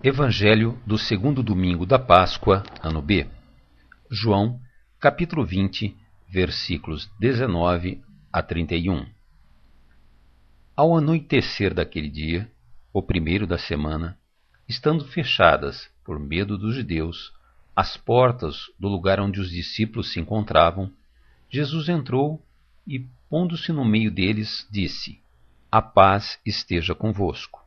Evangelho do segundo domingo da Páscoa, ano B. João, capítulo 20, versículos 19 a 31. Ao anoitecer daquele dia, o primeiro da semana, estando fechadas, por medo dos judeus, as portas do lugar onde os discípulos se encontravam, Jesus entrou e, pondo-se no meio deles, disse: A paz esteja convosco.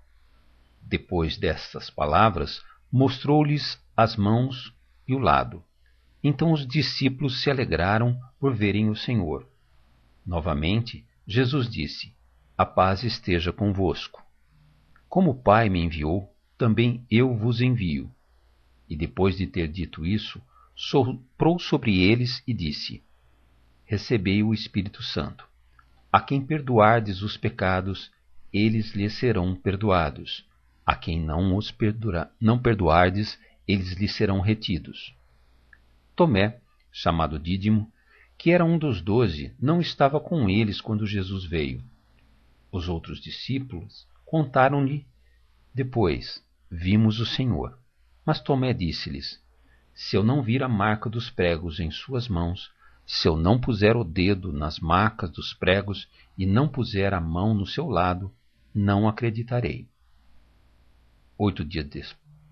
Depois destas palavras, mostrou-lhes as mãos e o lado. Então os discípulos se alegraram por verem o Senhor. Novamente, Jesus disse: A paz esteja convosco. Como o Pai me enviou, também eu vos envio. E depois de ter dito isso, soprou sobre eles e disse: Recebei o Espírito Santo. A quem perdoardes os pecados, eles lhes serão perdoados. A quem não perdoardes, eles lhes serão retidos. Tomé, chamado Dídimo, que era um dos 12, não estava com eles quando Jesus veio. Os outros discípulos contaram-lhe depois: Vimos o Senhor. Mas Tomé disse-lhes: Se eu não vir a marca dos pregos em suas mãos, se eu não puser o dedo nas marcas dos pregos e não puser a mão no seu lado, não acreditarei. 8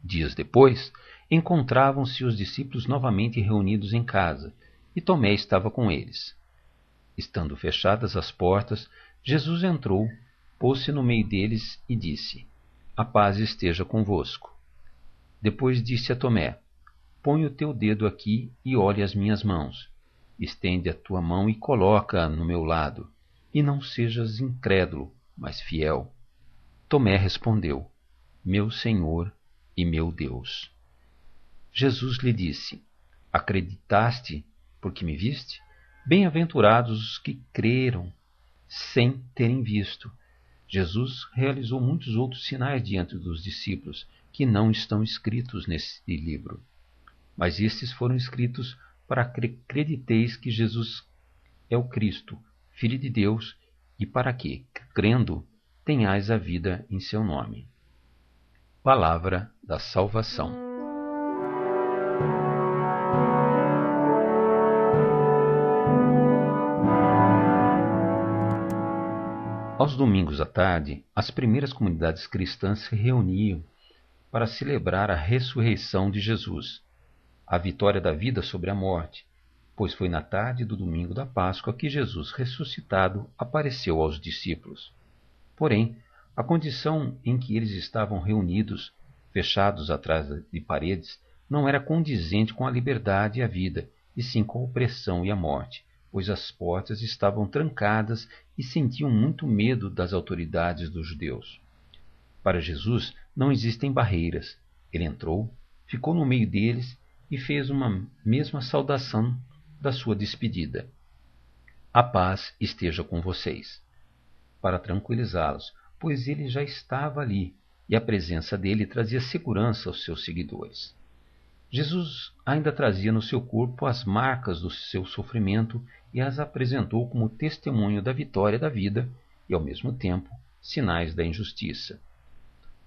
dias depois, encontravam-se os discípulos novamente reunidos em casa, e Tomé estava com eles. Estando fechadas as portas, Jesus entrou, pôs-se no meio deles e disse: A paz esteja convosco. Depois disse a Tomé: Põe o teu dedo aqui e olhe as minhas mãos. Estende a tua mão e coloca-a no meu lado. E não sejas incrédulo, mas fiel. Tomé respondeu: Meu Senhor e meu Deus. Jesus lhe disse: Acreditaste porque me viste? Bem-aventurados os que creram sem terem visto. Jesus realizou muitos outros sinais diante dos discípulos que não estão escritos nesse livro. Mas estes foram escritos para que acrediteis que Jesus é o Cristo, Filho de Deus, e para que, crendo, tenhais a vida em seu nome. Palavra da salvação. Aos domingos à tarde, as primeiras comunidades cristãs se reuniam para celebrar a ressurreição de Jesus, a vitória da vida sobre a morte, pois foi na tarde do domingo da Páscoa que Jesus ressuscitado apareceu aos discípulos. Porém, a condição em que eles estavam reunidos, fechados atrás de paredes, não era condizente com a liberdade e a vida, e sim com a opressão e a morte, pois as portas estavam trancadas e sentiam muito medo das autoridades dos judeus. Para Jesus não existem barreiras. Ele entrou, ficou no meio deles e fez uma mesma saudação da sua despedida: A paz esteja com vocês. Para tranquilizá-los, pois ele já estava ali e a presença dele trazia segurança aos seus seguidores. Jesus ainda trazia no seu corpo as marcas do seu sofrimento e as apresentou como testemunho da vitória da vida e, ao mesmo tempo, sinais da injustiça.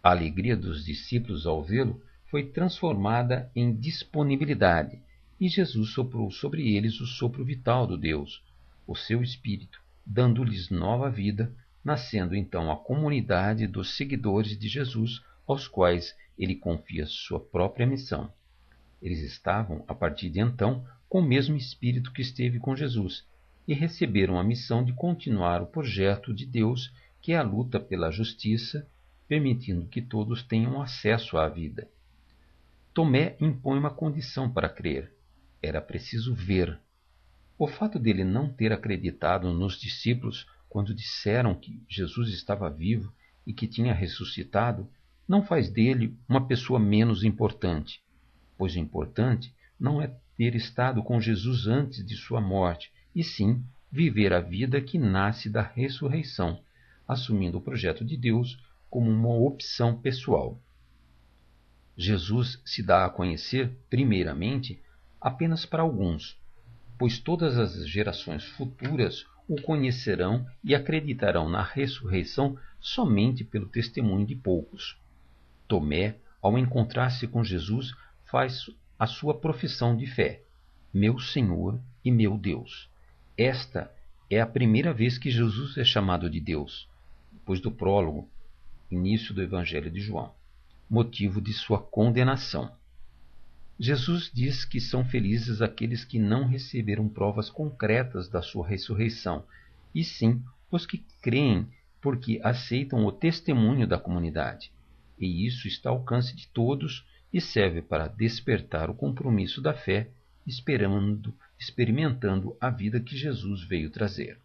A alegria dos discípulos ao vê-lo foi transformada em disponibilidade, e Jesus soprou sobre eles o sopro vital do Deus, o seu Espírito, dando-lhes nova vida, nascendo então a comunidade dos seguidores de Jesus, aos quais ele confia sua própria missão. Eles estavam, a partir de então, com o mesmo Espírito que esteve com Jesus, e receberam a missão de continuar o projeto de Deus, que é a luta pela justiça, permitindo que todos tenham acesso à vida. Tomé impõe uma condição para crer: era preciso ver. O fato dele não ter acreditado nos discípulos quando disseram que Jesus estava vivo e que tinha ressuscitado, não faz dele uma pessoa menos importante, pois o importante não é ter estado com Jesus antes de sua morte, e sim viver a vida que nasce da ressurreição, assumindo o projeto de Deus como uma opção pessoal. Jesus se dá a conhecer, primeiramente, apenas para alguns. pois todas as gerações futuras o conhecerão e acreditarão na ressurreição somente pelo testemunho de poucos. Tomé, ao encontrar-se com Jesus, faz a sua profissão de fé: meu Senhor e meu Deus. Esta é a primeira vez que Jesus é chamado de Deus, depois do prólogo, início do Evangelho de João, motivo de sua condenação. Jesus diz que são felizes aqueles que não receberam provas concretas da sua ressurreição, e sim os que creem porque aceitam o testemunho da comunidade. E isso está ao alcance de todos e serve para despertar o compromisso da fé, experimentando a vida que Jesus veio trazer.